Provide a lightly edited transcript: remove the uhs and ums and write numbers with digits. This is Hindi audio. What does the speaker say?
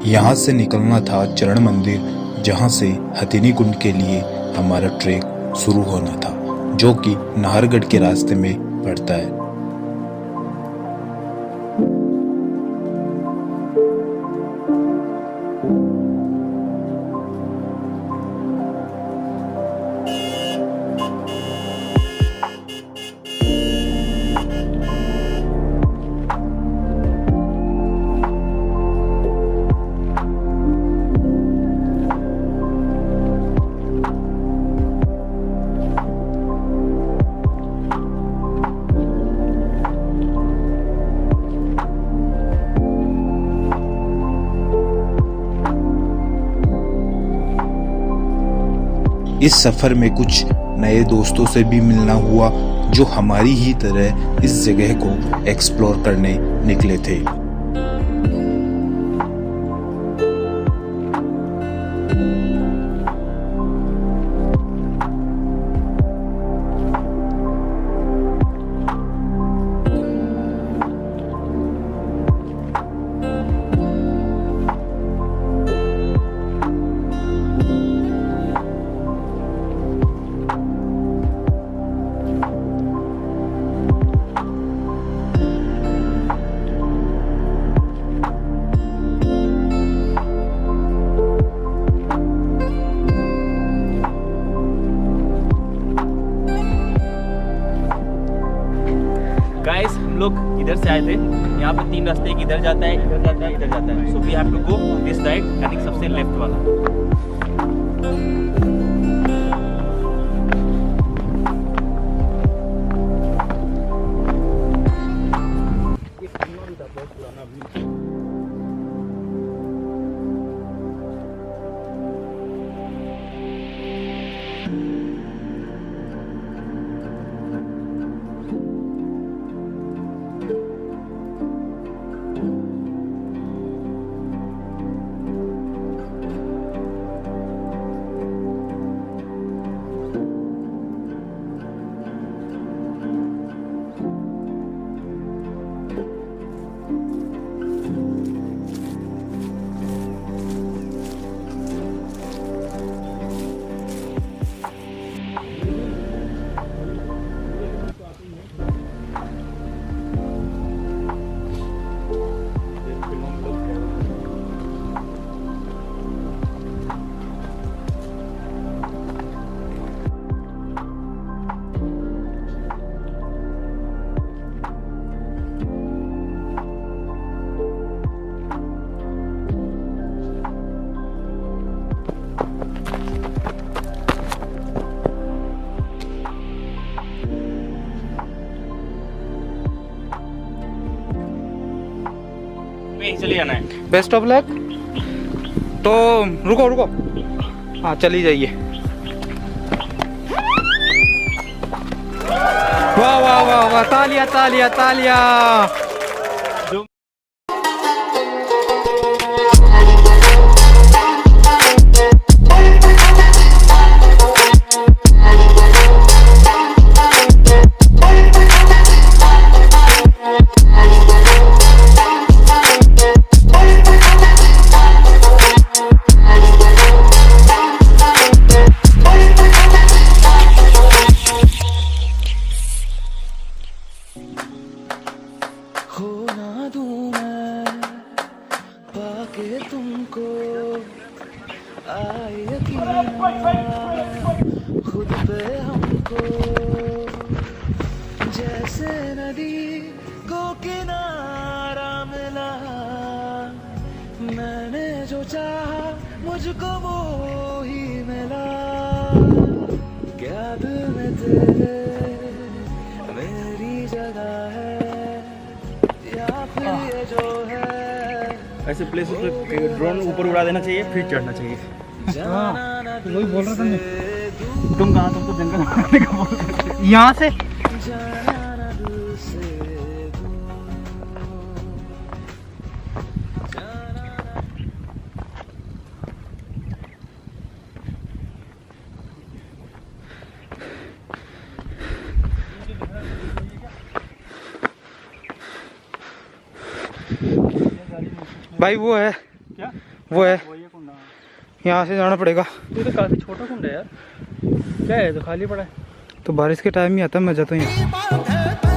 यहाँ से निकलना था चरण मंदिर, जहाँ से हथिनी कुंड के लिए हमारा ट्रैक शुरू होना था, जो कि नाहरगढ़ के रास्ते में पड़ता है। इस सफर में कुछ नए दोस्तों से भी मिलना हुआ, जो हमारी ही तरह इस जगह को एक्सप्लोर करने निकले थे। गाइस, हम लोग इधर से आए थे। यहाँ पे 3 रास्ते, एक इधर जाता है, इधर जाता है, इधर जाता है। So we have to go this side, यानी सबसे लेफ्ट वाला। चले जाना है। Best of luck. तो रुको रुको, हाँ चली जाइए। वाह वाह वाह वाह, तालिया तालिया तालिया। खुद पे हमको जैसे नदी को किनारा मिला, मैंने जो चाहा मुझको वो ही मिला। क्या दिल में तेरे मेरी जगह है, या फिर ये जो है। ऐसे प्लेस पे ड्रोन ऊपर उड़ा देना चाहिए, फिर चढ़ना चाहिए। वही बोल रहा था मैं। तुम कहाँ, तुम तो जंगल यहाँ से भाई वो है क्या वो है, वही है कुंड। यहाँ से जाना पड़ेगा। ये तो काफी छोटा कुंड है यार, क्या है तो खाली पड़ा है। तो बारिश के टाइम ही आता है मजा तो यहाँ।